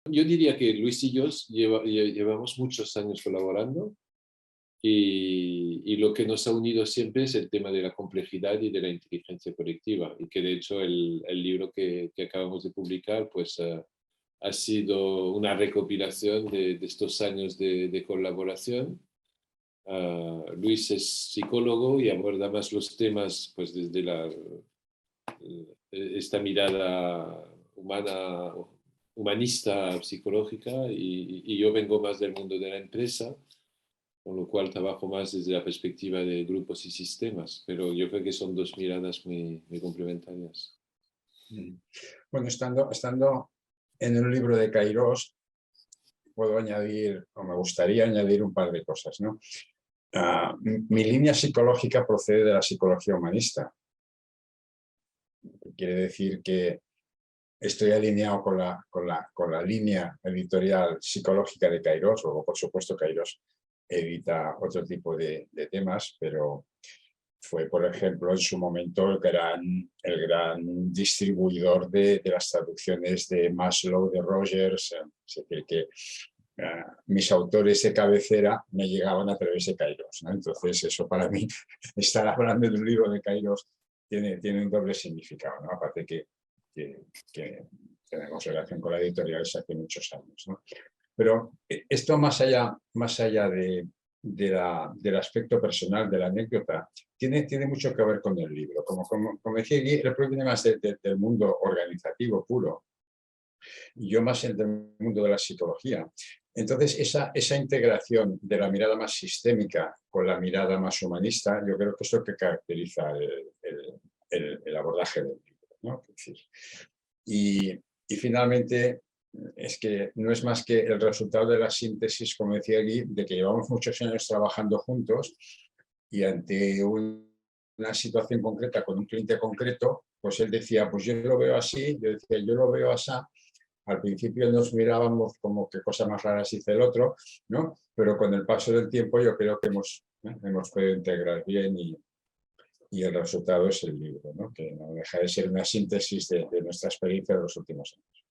yo diría que Luis y yo llevamos muchos años colaborando y lo que nos ha unido siempre es el tema de la complejidad y de la inteligencia colectiva. Y que de hecho el libro que acabamos de publicar pues, ha sido una recopilación de estos años de colaboración. Luis es psicólogo y aborda más los temas pues, desde esta mirada humana, humanista, psicológica, y yo vengo más del mundo de la empresa, con lo cual trabajo más desde la perspectiva de grupos y sistemas, pero yo creo que son dos miradas muy complementarias. Bueno, estando en un libro de Cairós, puedo añadir, o me gustaría añadir un par de cosas, ¿no? Mi línea psicológica procede de la psicología humanista. Quiere decir que estoy alineado con la línea editorial psicológica de Cairós, luego por supuesto Cairós edita otro tipo de temas, pero fue, por ejemplo, en su momento el gran distribuidor de las traducciones de Maslow, de Rogers, es decir, que mis autores de cabecera me llegaban a través de Cairós, ¿no? Entonces eso para mí, estar hablando de un libro de Cairós tiene un doble significado, ¿no? Aparte que tenemos relación con la editorial desde hace muchos años, ¿no? Pero esto más allá del aspecto personal, de la anécdota, tiene mucho que ver con el libro. Como decía, el problema es del mundo organizativo puro, y yo más del mundo de la psicología. Entonces, esa integración de la mirada más sistémica con la mirada más humanista, yo creo que es lo que caracteriza el abordaje del libro, ¿no? Es decir, y finalmente, es que no es más que el resultado de la síntesis, como decía Guy, de que llevamos muchos años trabajando juntos y ante una situación concreta con un cliente concreto, pues él decía, pues yo lo veo así, yo decía, yo lo veo así. Al principio nos mirábamos como qué cosa más rara dice el otro, ¿no? Pero con el paso del tiempo yo creo que hemos podido integrar bien y el resultado es el libro, ¿no? Que no deja de ser una síntesis de nuestra experiencia de los últimos años.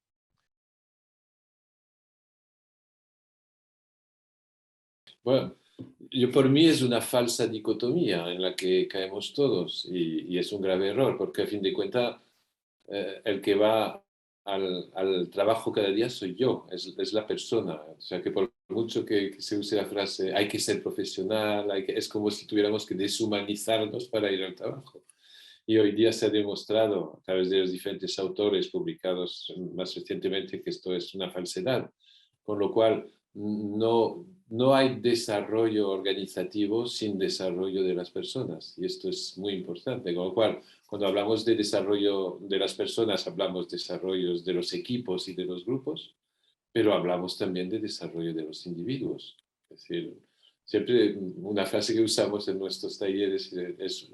Bueno, por mí es una falsa dicotomía en la que caemos todos y es un grave error, porque a fin de cuentas el que va al trabajo cada día soy yo, es la persona. O sea que por mucho que se use la frase hay que ser profesional, es como si tuviéramos que deshumanizarnos para ir al trabajo. Y hoy día se ha demostrado a través de los diferentes autores publicados más recientemente que esto es una falsedad. Con lo cual, no hay desarrollo organizativo sin desarrollo de las personas. Y esto es muy importante. Con lo cual, cuando hablamos de desarrollo de las personas, hablamos de desarrollos de los equipos y de los grupos, pero hablamos también de desarrollo de los individuos. Es decir, siempre una frase que usamos en nuestros talleres es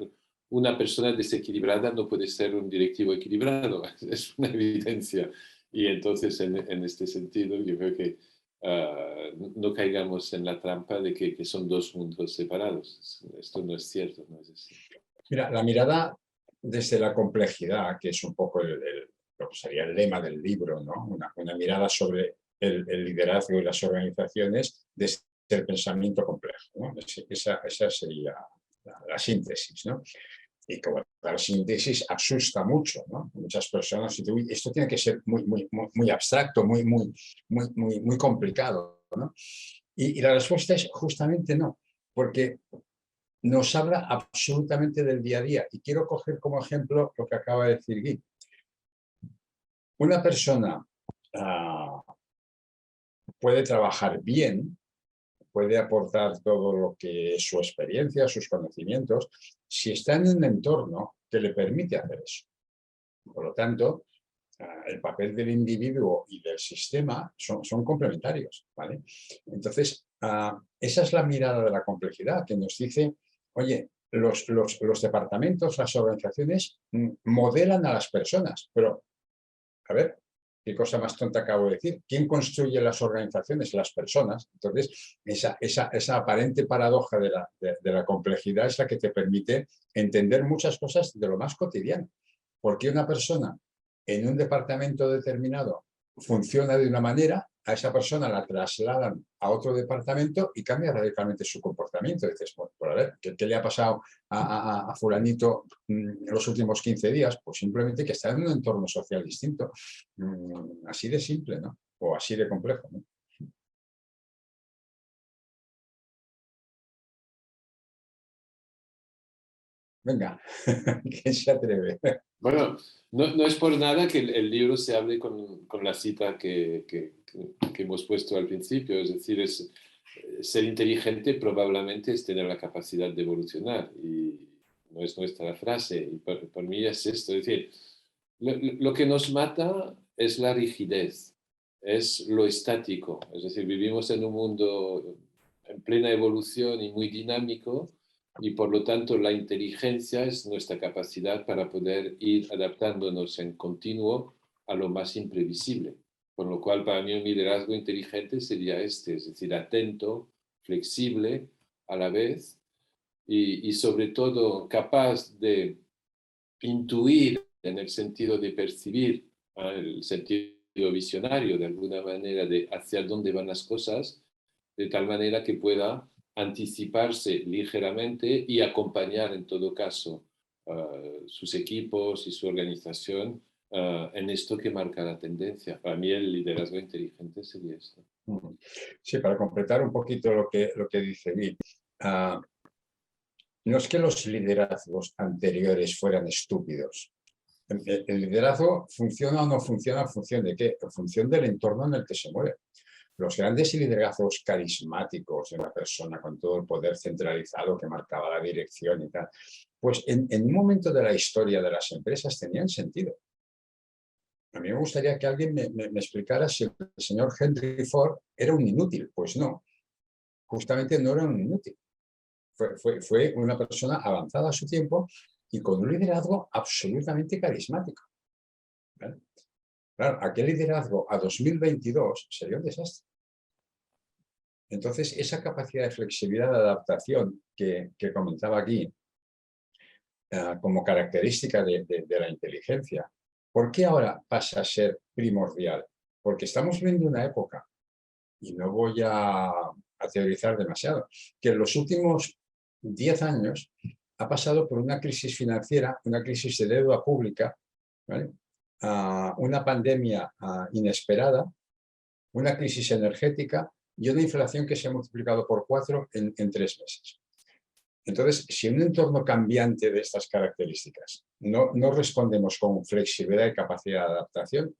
una persona desequilibrada no puede ser un directivo equilibrado. Es una evidencia. Y entonces, en este sentido, yo creo que no caigamos en la trampa de que son dos mundos separados. Esto no es cierto, no es así. Mira, la mirada desde la complejidad, que es un poco lo que sería el lema del libro, ¿no? Una mirada sobre el liderazgo y las organizaciones desde el pensamiento complejo, ¿no? Esa sería la síntesis, ¿no? Y como la síntesis asusta mucho, ¿no? Muchas personas dicen, uy, esto tiene que ser muy abstracto, muy complicado, ¿no? Y la respuesta es justamente no, porque nos habla absolutamente del día a día. Y quiero coger como ejemplo lo que acaba de decir Guy. Una persona puede trabajar bien, puede aportar todo lo que es su experiencia, sus conocimientos, si está en un entorno que le permite hacer eso. Por lo tanto, el papel del individuo y del sistema son complementarios, ¿vale? Entonces, esa es la mirada de la complejidad que nos dice, oye, los departamentos, las organizaciones modelan a las personas, pero, a ver, qué cosa más tonta acabo de decir. ¿Quién construye las organizaciones? Las personas. Entonces, esa aparente paradoja de la complejidad es la que te permite entender muchas cosas de lo más cotidiano. ¿Por qué una persona en un departamento determinado funciona de una manera a esa persona la trasladan a otro departamento y cambia radicalmente su comportamiento. Dices, bueno, pues a ver, ¿qué le ha pasado a fulanito los últimos 15 días? Pues simplemente que está en un entorno social distinto. Así de simple, ¿no? O así de complejo, ¿no? Venga, ¿quién se atreve? Bueno, no es por nada que el libro se abre con la cita que hemos puesto al principio, es decir, ser inteligente probablemente es tener la capacidad de evolucionar y no es nuestra frase, y por mí es esto, es decir, lo que nos mata es la rigidez, es lo estático, es decir, vivimos en un mundo en plena evolución y muy dinámico y por lo tanto la inteligencia es nuestra capacidad para poder ir adaptándonos en continuo a lo más imprevisible. Con lo cual, para mí un liderazgo inteligente sería este, es decir, atento, flexible a la vez y sobre todo capaz de intuir en el sentido de percibir, el sentido visionario de alguna manera de hacia dónde van las cosas, de tal manera que pueda anticiparse ligeramente y acompañar en todo caso sus equipos y su organización en esto que marca la tendencia. Para mí el liderazgo inteligente sería esto. Sí, para completar un poquito lo que dice Guy, no es que los liderazgos anteriores fueran estúpidos. El liderazgo funciona o no funciona en función de qué, en función del entorno en el que se mueve. Los grandes liderazgos carismáticos de una persona con todo el poder centralizado que marcaba la dirección y tal, pues en un momento de la historia de las empresas tenían sentido. A mí me gustaría que alguien me explicara si el señor Henry Ford era un inútil. Pues no, justamente no era un inútil. Fue una persona avanzada a su tiempo y con un liderazgo absolutamente carismático. ¿Vale? Claro, aquel liderazgo a 2022 sería un desastre. Entonces, esa capacidad de flexibilidad de adaptación que comentaba aquí como característica de la inteligencia, ¿por qué ahora pasa a ser primordial? Porque estamos viviendo una época, y no voy a teorizar demasiado, que en los últimos 10 años ha pasado por una crisis financiera, una crisis de deuda pública, ¿vale? Una pandemia inesperada, una crisis energética y una inflación que se ha multiplicado por 4 en 3 meses. Entonces, si en un entorno cambiante de estas características no respondemos con flexibilidad y capacidad de adaptación,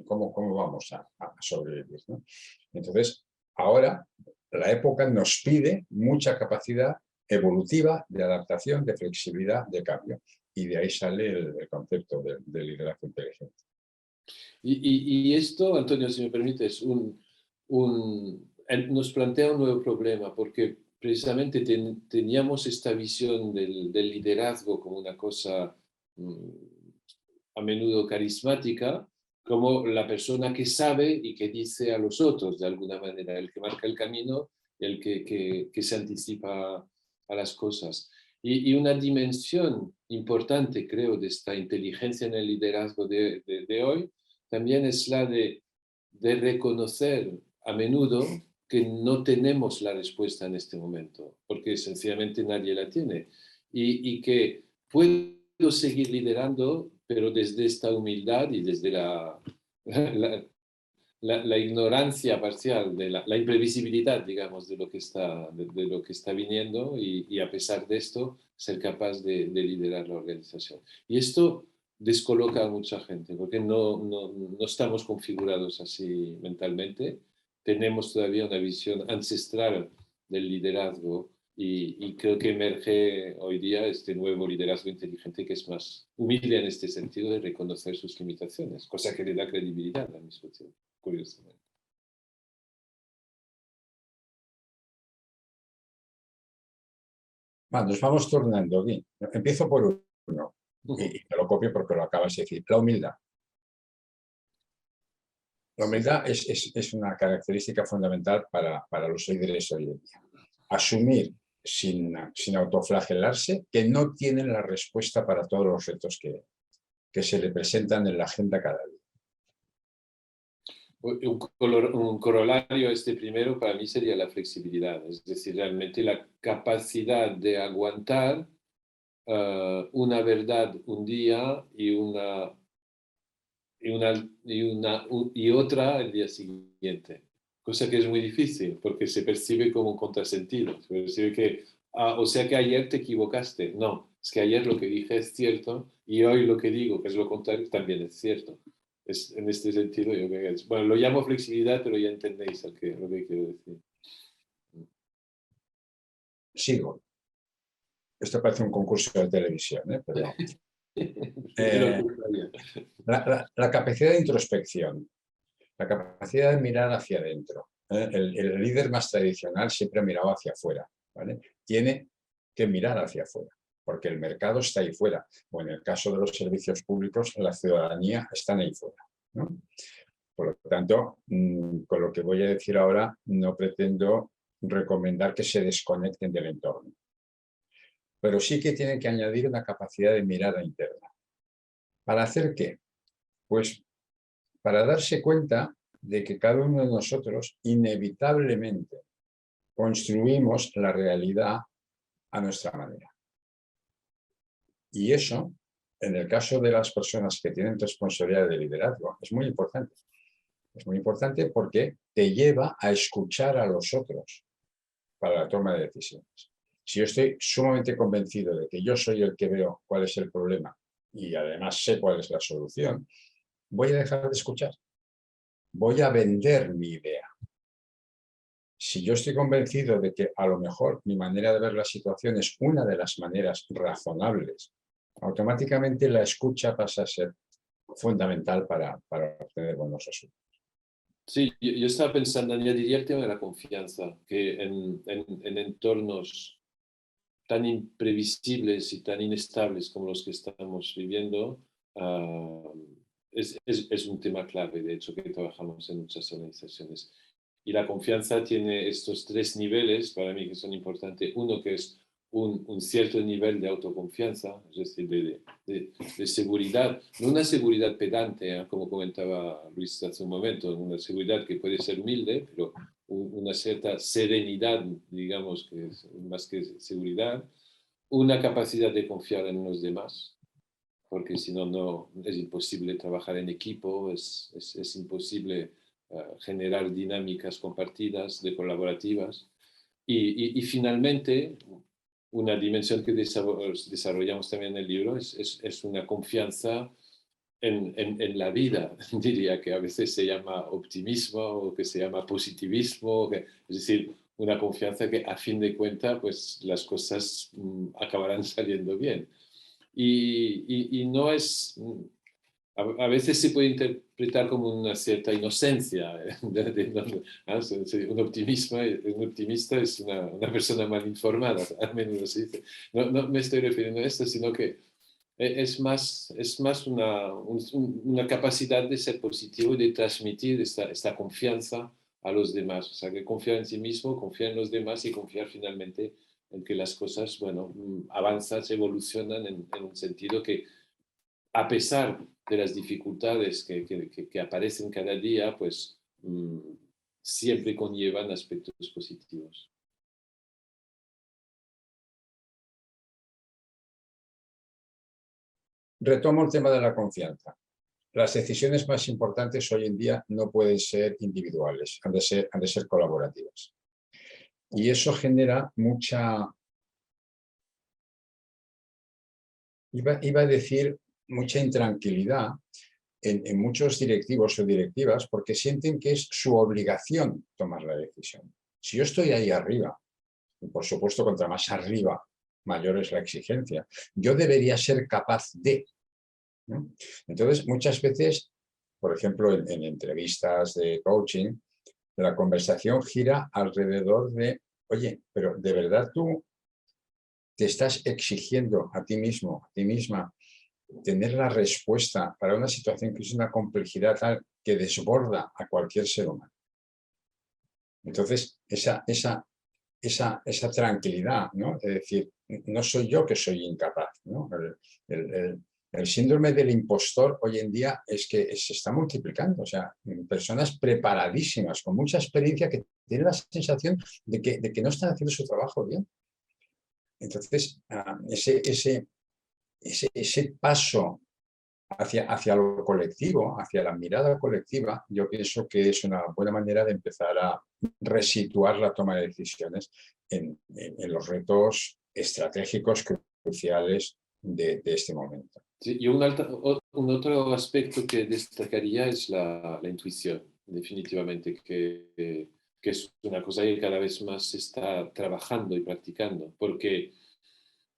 ¿cómo vamos a sobrevivir, ¿no? Entonces, ahora la época nos pide mucha capacidad evolutiva de adaptación, de flexibilidad, de cambio. Y de ahí sale el concepto de liderazgo inteligente. Y esto, Antonio, si me permites, nos plantea un nuevo problema, porque precisamente teníamos esta visión del liderazgo como una cosa a menudo carismática, como la persona que sabe y que dice a los otros, de alguna manera, el que marca el camino, el que se anticipa a las cosas. Y una dimensión importante, creo, de esta inteligencia en el liderazgo de hoy, también es la de reconocer a menudo que no tenemos la respuesta en este momento, porque sencillamente nadie la tiene. Y que puedo seguir liderando, pero desde esta humildad y desde la ignorancia parcial, de la imprevisibilidad, digamos, de lo que está viniendo y a pesar de esto, ser capaz de liderar la organización. Y esto descoloca a mucha gente, porque no estamos configurados así mentalmente. Tenemos todavía una visión ancestral del liderazgo y creo que emerge hoy día este nuevo liderazgo inteligente que es más humilde en este sentido de reconocer sus limitaciones, cosa que le da credibilidad al mismo tiempo, curiosamente. Bueno, nos vamos turnando aquí. Empiezo por uno y te lo copio porque lo acabas de decir. La humildad. La humildad es una característica fundamental para los líderes hoy en día. Asumir sin autoflagelarse que no tienen la respuesta para todos los retos que se le presentan en la agenda cada día. Un corolario a este primero para mí sería la flexibilidad, es decir, realmente la capacidad de aguantar una verdad un día y otra el día siguiente. Cosa que es muy difícil porque se percibe como un contrasentido. Se percibe que, o sea que ayer te equivocaste. No, es que ayer lo que dije es cierto y hoy lo que digo, que es lo contrario, también es cierto. En este sentido, yo creo que es, bueno, lo llamo flexibilidad, pero ya entendéis lo que quiero decir. Sigo. Esto parece un concurso de televisión, pero eh, la capacidad de introspección, la capacidad de mirar hacia adentro. El líder más tradicional siempre ha mirado hacia afuera, ¿vale? Tiene que mirar hacia afuera, porque el mercado está ahí fuera, o en el caso de los servicios públicos, la ciudadanía está ahí fuera, ¿no? Por lo tanto, con lo que voy a decir ahora, no pretendo recomendar que se desconecten del entorno, pero sí que tienen que añadir una capacidad de mirada interna. ¿Para hacer qué? Pues para darse cuenta de que cada uno de nosotros inevitablemente construimos la realidad a nuestra manera. Y eso, en el caso de las personas que tienen responsabilidad de liderazgo, es muy importante. Es muy importante porque te lleva a escuchar a los otros para la toma de decisiones. Si yo estoy sumamente convencido de que yo soy el que veo cuál es el problema y además sé cuál es la solución, voy a dejar de escuchar. Voy a vender mi idea. Si yo estoy convencido de que a lo mejor mi manera de ver la situación es una de las maneras razonables, automáticamente la escucha pasa a ser fundamental para obtener buenos resultados. Sí, yo estaba pensando, añadiría el tema de la confianza, que en entornos tan imprevisibles y tan inestables como los que estamos viviendo, es un tema clave, de hecho, que trabajamos en muchas organizaciones. Y la confianza tiene estos tres niveles para mí que son importantes. Uno que es un cierto nivel de autoconfianza, es decir, de seguridad, no una seguridad pedante, como comentaba Luis hace un momento, una seguridad que puede ser humilde, pero una cierta serenidad, digamos, que es más que seguridad, una capacidad de confiar en los demás, porque si no, no es imposible trabajar en equipo, es imposible generar dinámicas compartidas, de colaborativas. Y finalmente, una dimensión que desarrollamos también en el libro es una confianza en la vida, diría que a veces se llama optimismo o que se llama positivismo, es decir, una confianza que a fin de cuentas pues las cosas acabarán saliendo bien. Y no es, a veces se puede interpretar como una cierta inocencia. Un optimista es una persona mal informada, al menos se dice. No, no me estoy refiriendo a esto, sino que es más una capacidad de ser positivo y de transmitir esta confianza a los demás. O sea, que confiar en sí mismo, confiar en los demás y confiar finalmente en que las cosas, bueno, avanzan, se evolucionan en un sentido que, a pesar de las dificultades que aparecen cada día, pues siempre conllevan aspectos positivos. Retomo el tema de la confianza. Las decisiones más importantes hoy en día no pueden ser individuales, han de ser colaborativas. Y eso genera mucha, iba a decir, mucha intranquilidad en muchos directivos o directivas porque sienten que es su obligación tomar la decisión. Si yo estoy ahí arriba, y por supuesto contra más arriba, mayor es la exigencia, yo debería ser capaz de, ¿no? Entonces, muchas veces, por ejemplo, en entrevistas de coaching, la conversación gira alrededor de, oye, pero ¿de verdad tú te estás exigiendo a ti mismo, a ti misma, tener la respuesta para una situación que es una complejidad tal que desborda a cualquier ser humano? Entonces, esa tranquilidad, ¿no? Es decir, no soy yo que soy incapaz, ¿no? El síndrome del impostor hoy en día es que se está multiplicando. O sea, personas preparadísimas, con mucha experiencia, que tienen la sensación de que no están haciendo su trabajo bien. Entonces, ese paso hacia lo colectivo, hacia la mirada colectiva, yo pienso que es una buena manera de empezar a resituar la toma de decisiones en los retos estratégicos cruciales de este momento. Sí, y un otro aspecto que destacaría es la intuición, definitivamente, que es una cosa que cada vez más se está trabajando y practicando, porque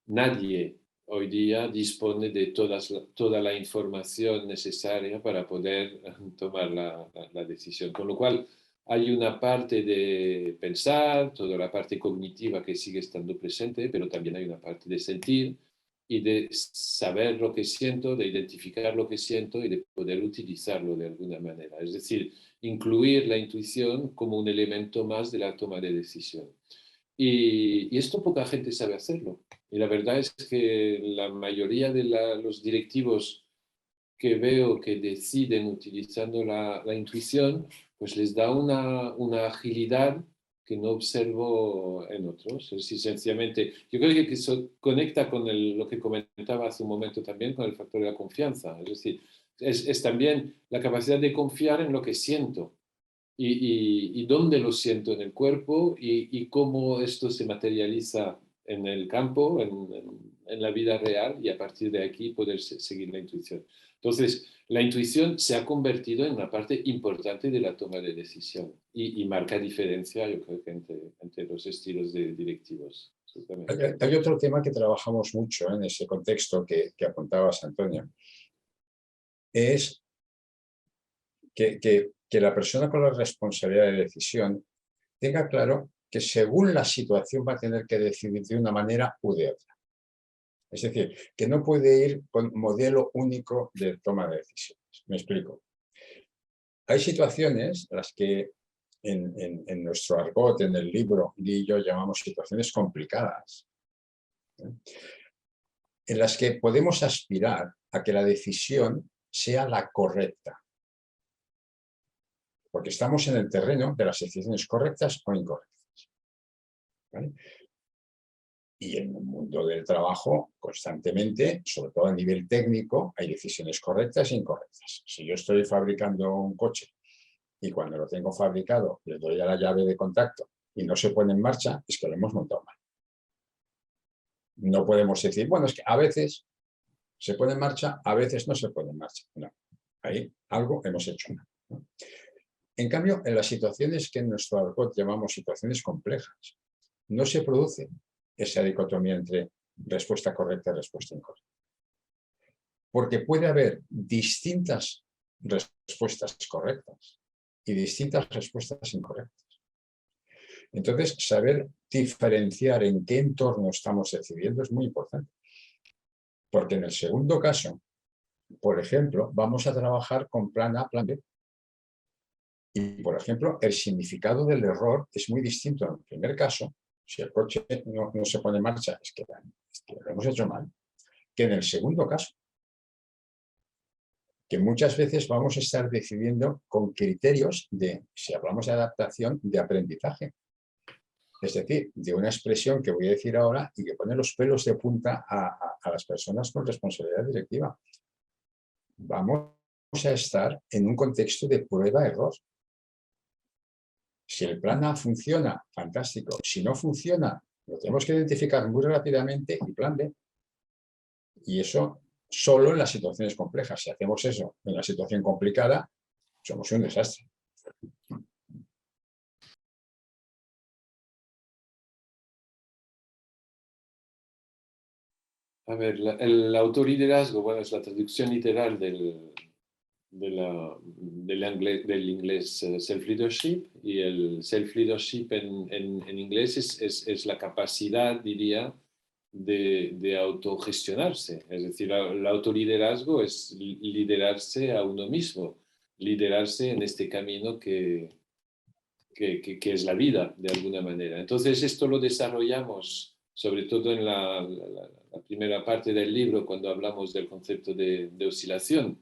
nadie hoy día dispone de toda la información necesaria para poder tomar la decisión. Con lo cual, hay una parte de pensar, toda la parte cognitiva que sigue estando presente, pero también hay una parte de sentir y de saber lo que siento, de identificar lo que siento y de poder utilizarlo de alguna manera. Es decir, incluir la intuición como un elemento más de la toma de decisión. Y esto poca gente sabe hacerlo. Y la verdad es que la mayoría de los directivos que veo que deciden utilizando la intuición, pues les da una agilidad que no observo en otros. Es decir, sencillamente, yo creo que eso conecta con lo que comentaba hace un momento también, con el factor de la confianza. Es decir, es también la capacidad de confiar en lo que siento y dónde lo siento en el cuerpo y cómo esto se materializa en el campo, en la vida real, y a partir de aquí poder seguir la intuición. Entonces, la intuición se ha convertido en una parte importante de la toma de decisión y marca diferencia, yo creo que entre los estilos de directivos. Hay otro tema que trabajamos mucho en ese contexto que apuntabas, Antonio, es que la persona con la responsabilidad de decisión tenga claro que según la situación va a tener que decidir de una manera u de otra. Es decir, que no puede ir con modelo único de toma de decisiones. Me explico. Hay situaciones en las que en nuestro argot, en el libro, Guy y yo llamamos situaciones complicadas, en las que podemos aspirar a que la decisión sea la correcta, porque estamos en el terreno de las decisiones correctas o incorrectas. ¿Vale? Y en el mundo del trabajo, constantemente, sobre todo a nivel técnico, hay decisiones correctas e incorrectas. Si yo estoy fabricando un coche y cuando lo tengo fabricado le doy a la llave de contacto y no se pone en marcha, es que lo hemos montado mal. No podemos decir, bueno, es que a veces se pone en marcha, a veces no se pone en marcha. No, ahí algo hemos hecho mal, ¿no? En cambio, en las situaciones que en nuestro argot llamamos situaciones complejas, no se produce esa dicotomía entre respuesta correcta y respuesta incorrecta. Porque puede haber distintas respuestas correctas y distintas respuestas incorrectas. Entonces, saber diferenciar en qué entorno estamos decidiendo es muy importante. Porque en el segundo caso, por ejemplo, vamos a trabajar con plan A, plan B. Y, por ejemplo, el significado del error es muy distinto en el primer caso. Si el coche no se pone en marcha, es que lo hemos hecho mal. Que en el segundo caso, que muchas veces vamos a estar decidiendo con criterios de, si hablamos de adaptación, de aprendizaje. Es decir, de una expresión que voy a decir ahora y que pone los pelos de punta a las personas con responsabilidad directiva. Vamos a estar en un contexto de prueba-error. Si el plan A funciona, fantástico. Si no funciona, lo tenemos que identificar muy rápidamente y plan B. Y eso solo en las situaciones complejas. Si hacemos eso en la situación complicada, somos un desastre. A ver, el autoliderazgo, bueno, es la traducción literal del inglés self-leadership, y el self-leadership en inglés es la capacidad, diría, de autogestionarse. Es decir, el autoliderazgo es liderarse a uno mismo, liderarse en este camino que es la vida, de alguna manera. Entonces, esto lo desarrollamos sobre todo en la la primera parte del libro cuando hablamos del concepto de oscilación.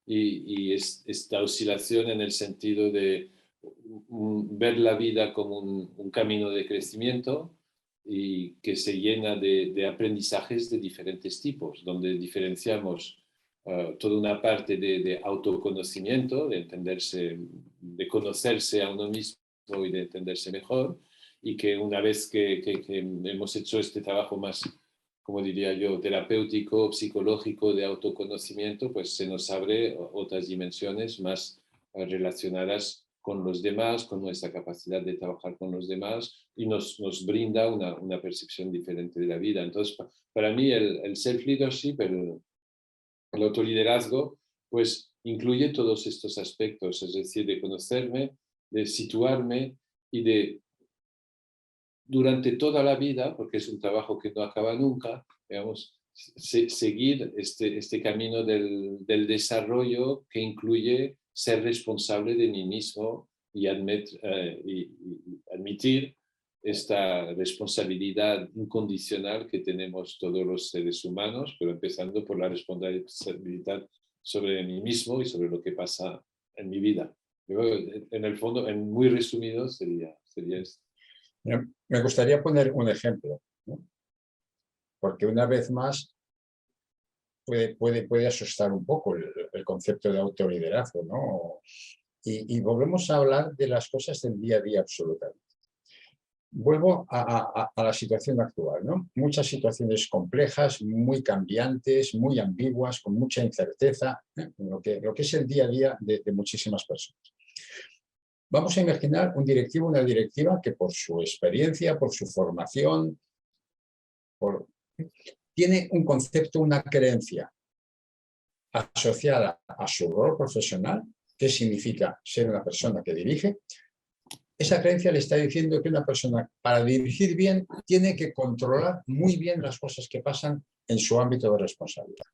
Y esta oscilación en el sentido de ver la vida como un camino de crecimiento y que se llena de aprendizajes de diferentes tipos, donde diferenciamos toda una parte de autoconocimiento, de entenderse, de conocerse a uno mismo y de entenderse mejor, y que una vez que hemos hecho este trabajo más, como diría yo, terapéutico, psicológico, de autoconocimiento, pues se nos abre otras dimensiones más relacionadas con los demás, con nuestra capacidad de trabajar con los demás y nos brinda una percepción diferente de la vida. Entonces, para mí el self-leadership, el autoliderazgo, pues incluye todos estos aspectos, es decir, de conocerme, de situarme y de durante toda la vida, porque es un trabajo que no acaba nunca, digamos, seguir este camino del desarrollo que incluye ser responsable de mí mismo y admitir esta responsabilidad incondicional que tenemos todos los seres humanos, pero empezando por la responsabilidad sobre mí mismo y sobre lo que pasa en mi vida. Yo, en el fondo, en muy resumido, sería esto. Me gustaría poner un ejemplo, ¿no? Porque una vez más puede asustar un poco el concepto de autoliderazgo, ¿no? Y volvemos a hablar de las cosas del día a día absolutamente. Vuelvo a la situación actual, ¿no? Muchas situaciones complejas, muy cambiantes, muy ambiguas, con mucha incerteza, lo que es el día a día de muchísimas personas. Vamos a imaginar un directivo, una directiva que por su experiencia, por su formación, tiene un concepto, una creencia asociada a su rol profesional, que significa ser una persona que dirige. Esa creencia le está diciendo que una persona, para dirigir bien, tiene que controlar muy bien las cosas que pasan en su ámbito de responsabilidad.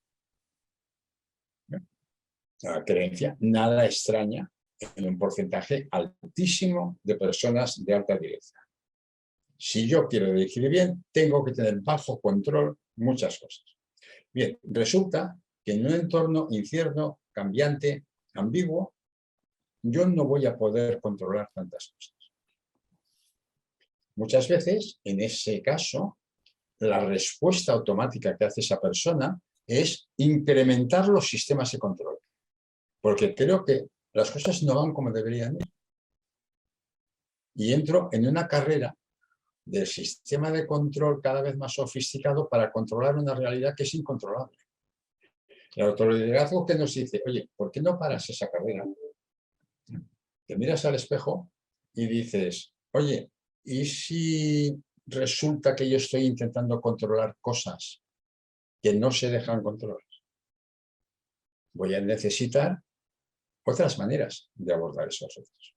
La creencia nada extraña en un porcentaje altísimo de personas de alta dirección. Si yo quiero dirigir bien, tengo que tener bajo control muchas cosas. Bien, resulta que en un entorno incierto, cambiante, ambiguo, yo no voy a poder controlar tantas cosas. Muchas veces, en ese caso, la respuesta automática que hace esa persona es incrementar los sistemas de control, porque creo que las cosas no van como deberían ir. Y entro en una carrera del sistema de control cada vez más sofisticado para controlar una realidad que es incontrolable. El autoliderazgo que nos dice, oye, ¿por qué no paras esa carrera? Te miras al espejo y dices, oye, ¿y si resulta que yo estoy intentando controlar cosas que no se dejan controlar? Voy a necesitar otras maneras de abordar esos retos.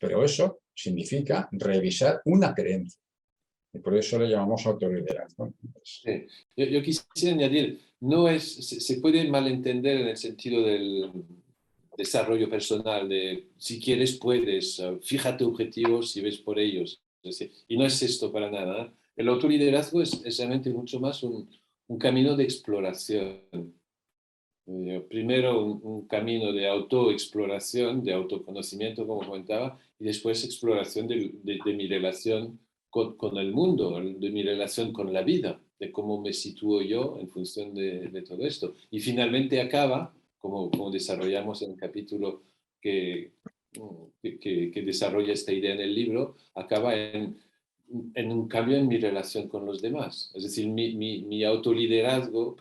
Pero eso significa revisar una creencia. Y por eso le llamamos autoliderazgo. Sí. Yo quisiera añadir, se puede malentender en el sentido del desarrollo personal, de si quieres puedes, fíjate objetivos y ves por ellos. Es decir, y no es esto para nada. El autoliderazgo es realmente mucho más un camino de exploración. Primero un camino de autoexploración, de autoconocimiento, como comentaba, y después exploración de mi relación con el mundo, de mi relación con la vida, de cómo me sitúo yo en función de todo esto. Y finalmente acaba, como desarrollamos en el capítulo que desarrolla esta idea en el libro, acaba en un cambio en mi relación con los demás. Es decir, mi autoliderazgo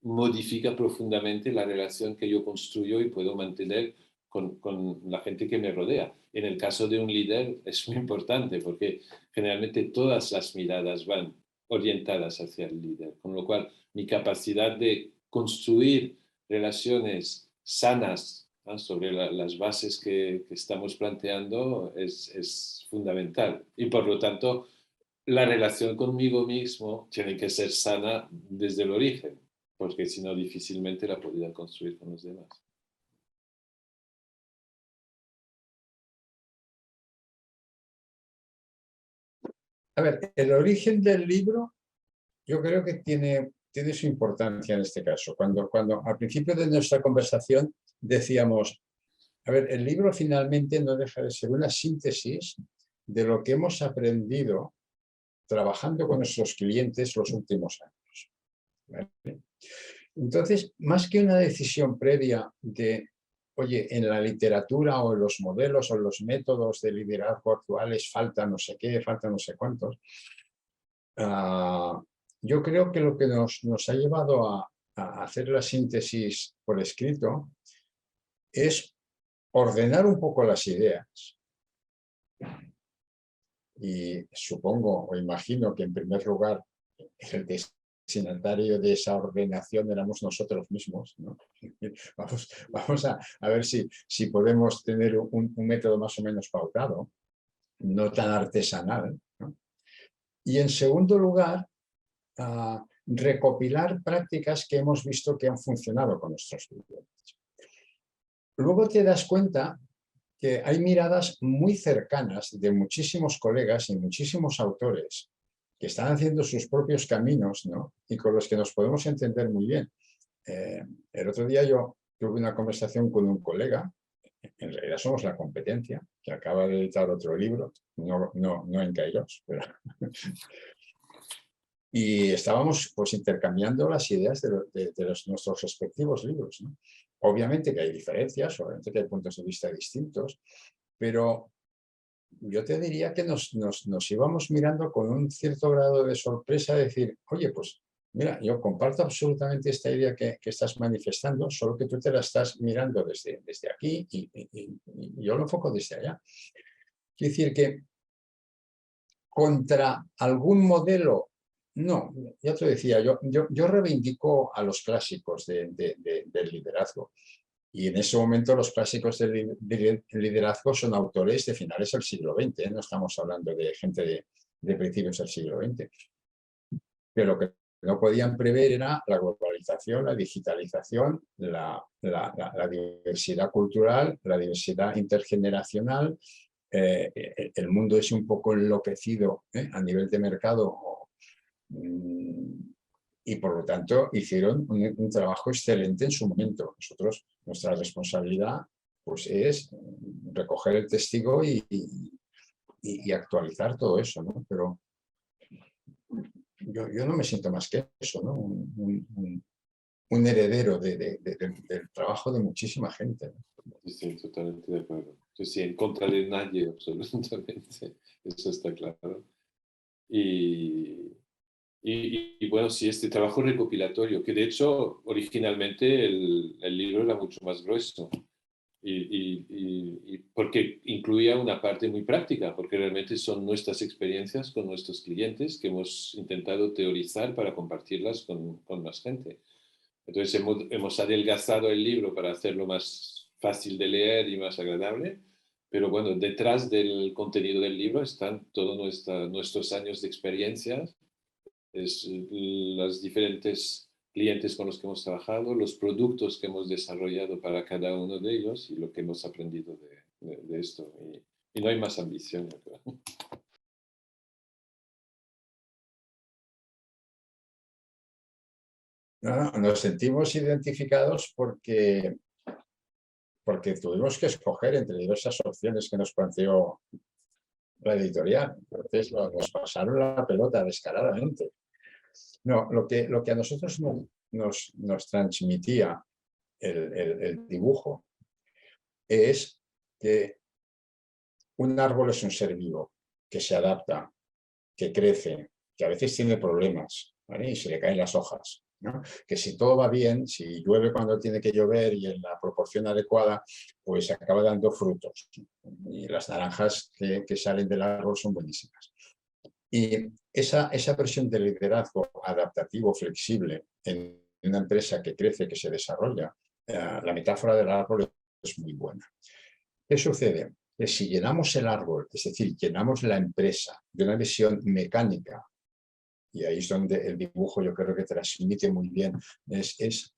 modifica profundamente la relación que yo construyo y puedo mantener con la gente que me rodea. En el caso de un líder es muy importante porque generalmente todas las miradas van orientadas hacia el líder, con lo cual mi capacidad de construir relaciones sanas, ¿no?, sobre las bases que estamos planteando es fundamental. Y por lo tanto, la relación conmigo mismo tiene que ser sana desde el origen, porque si no difícilmente la podría construir con los demás. A ver, el origen del libro yo creo que tiene su importancia en este caso. Cuando al principio de nuestra conversación decíamos, a ver, el libro finalmente no deja de ser una síntesis de lo que hemos aprendido trabajando con nuestros clientes los últimos años. ¿Vale? Entonces, más que una decisión previa de, oye, en la literatura o en los modelos o en los métodos de liderazgo actuales falta no sé qué, falta no sé cuántos, yo creo que lo que nos ha llevado a hacer la síntesis por escrito es ordenar un poco las ideas. Y supongo o imagino que en primer lugar el destinatario de esa ordenación éramos nosotros mismos, ¿no? Vamos a ver si podemos tener un método más o menos pautado, no tan artesanal, ¿no? Y en segundo lugar, recopilar prácticas que hemos visto que han funcionado con nuestros clientes. Luego te das cuenta que hay miradas muy cercanas de muchísimos colegas y muchísimos autores que están haciendo sus propios caminos, ¿no? Y con los que nos podemos entender muy bien. El otro día yo tuve una conversación con un colega, en realidad somos la competencia, que acaba de editar otro libro, no en Kairos, pero... Y estábamos pues intercambiando las ideas de nuestros respectivos libros, ¿no? Obviamente que hay diferencias, obviamente que hay puntos de vista distintos, pero yo te diría que nos íbamos mirando con un cierto grado de sorpresa, de decir, oye, pues mira, yo comparto absolutamente esta idea que estás manifestando, solo que tú te la estás mirando desde aquí y yo lo enfoco desde allá. Quiere decir que contra algún modelo, no, ya te decía, yo reivindico a los clásicos del liderazgo. Y en ese momento los clásicos del liderazgo son autores de finales del siglo XX, ¿eh? No estamos hablando de gente de principios del siglo XX. Pero lo que no podían prever era la globalización, la digitalización, la diversidad cultural, la diversidad intergeneracional. El mundo es un poco enloquecido, ¿eh? A nivel de mercado. Y por lo tanto hicieron un trabajo excelente en su momento. Nosotros, nuestra responsabilidad pues, es recoger el testigo y actualizar todo eso, ¿no? Pero yo no me siento más que eso, ¿no? Un heredero del trabajo de muchísima gente, ¿no? Sí, totalmente de acuerdo. Sí, en contra de nadie, absolutamente. Eso está claro. Y bueno, sí, este trabajo recopilatorio, que de hecho originalmente el libro era mucho más grueso, y porque incluía una parte muy práctica, porque realmente son nuestras experiencias con nuestros clientes que hemos intentado teorizar para compartirlas con más gente. Entonces hemos adelgazado el libro para hacerlo más fácil de leer y más agradable, pero bueno, detrás del contenido del libro están todos nuestros años de experiencias, los diferentes clientes con los que hemos trabajado, los productos que hemos desarrollado para cada uno de ellos y lo que hemos aprendido de esto. Y no hay más ambición, yo creo. No, nos sentimos identificados porque tuvimos que escoger entre diversas opciones que nos planteó la editorial. Entonces nos pasaron la pelota descaradamente. No, lo que a nosotros nos transmitía el dibujo es que un árbol es un ser vivo, que se adapta, que crece, que a veces tiene problemas, ¿vale? Y se le caen las hojas, ¿no? Que si todo va bien, si llueve cuando tiene que llover y en la proporción adecuada, pues acaba dando frutos. Y las naranjas que salen del árbol son buenísimas. Y esa versión de liderazgo adaptativo, flexible, en una empresa que crece, que se desarrolla, la metáfora del árbol es muy buena. ¿Qué sucede? Que si llenamos el árbol, es decir, llenamos la empresa de una visión mecánica, y ahí es donde el dibujo yo creo que transmite muy bien, es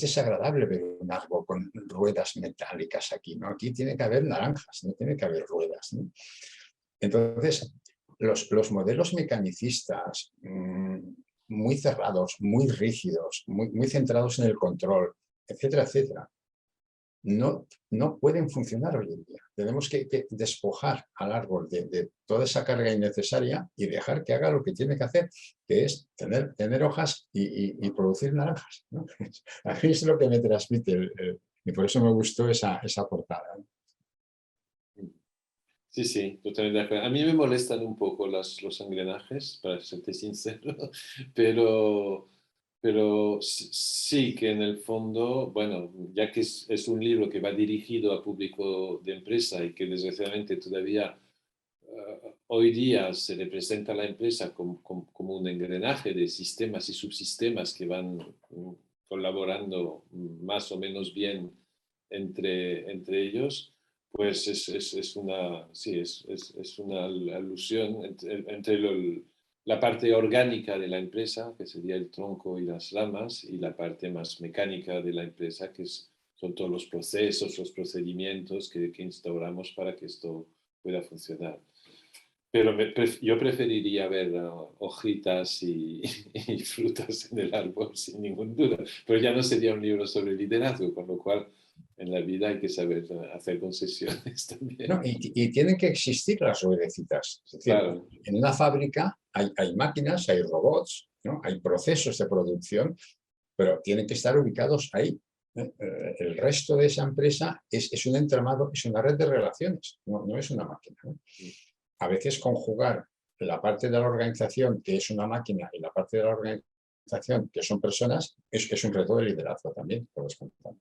desagradable ver un árbol con ruedas metálicas aquí, ¿no? Aquí tiene que haber naranjas, no tiene que haber ruedas, ¿no? Entonces, los modelos mecanicistas, muy cerrados, muy rígidos, muy centrados en el control, etcétera, etcétera, no pueden funcionar hoy en día. Tenemos que despojar al árbol de toda esa carga innecesaria y dejar que haga lo que tiene que hacer, que es tener hojas y producir naranjas, ¿no? A mí es lo que me transmite, y por eso me gustó esa portada, ¿no? Sí, sí, totalmente de acuerdo. A mí me molestan un poco los engranajes, para serte sincero, pero, pero sí que en el fondo, bueno, ya que es un libro que va dirigido a público de empresa y que desgraciadamente todavía hoy día se representa a la empresa como un engranaje de sistemas y subsistemas que van colaborando más o menos bien entre ellos, pues es una, sí, es una alusión entre la parte orgánica de la empresa, que sería el tronco y las ramas, y la parte más mecánica de la empresa, que son todos los procesos, los procedimientos que instauramos para que esto pueda funcionar. Pero yo preferiría ver hojitas y frutas en el árbol, sin ninguna duda. Pero ya no sería un libro sobre liderazgo, con lo cual en la vida hay que saber hacer concesiones No, también. y tienen que existir las ruedecitas. Es decir, Claro, en una fábrica hay máquinas, hay robots, ¿no? Hay procesos de producción, pero tienen que estar ubicados ahí. El resto de esa empresa es un entramado, es una red de relaciones, no es una máquina, ¿no? A veces conjugar la parte de la organización, que es una máquina, y la parte de la organización, que son personas, es un reto de liderazgo también, por descontado.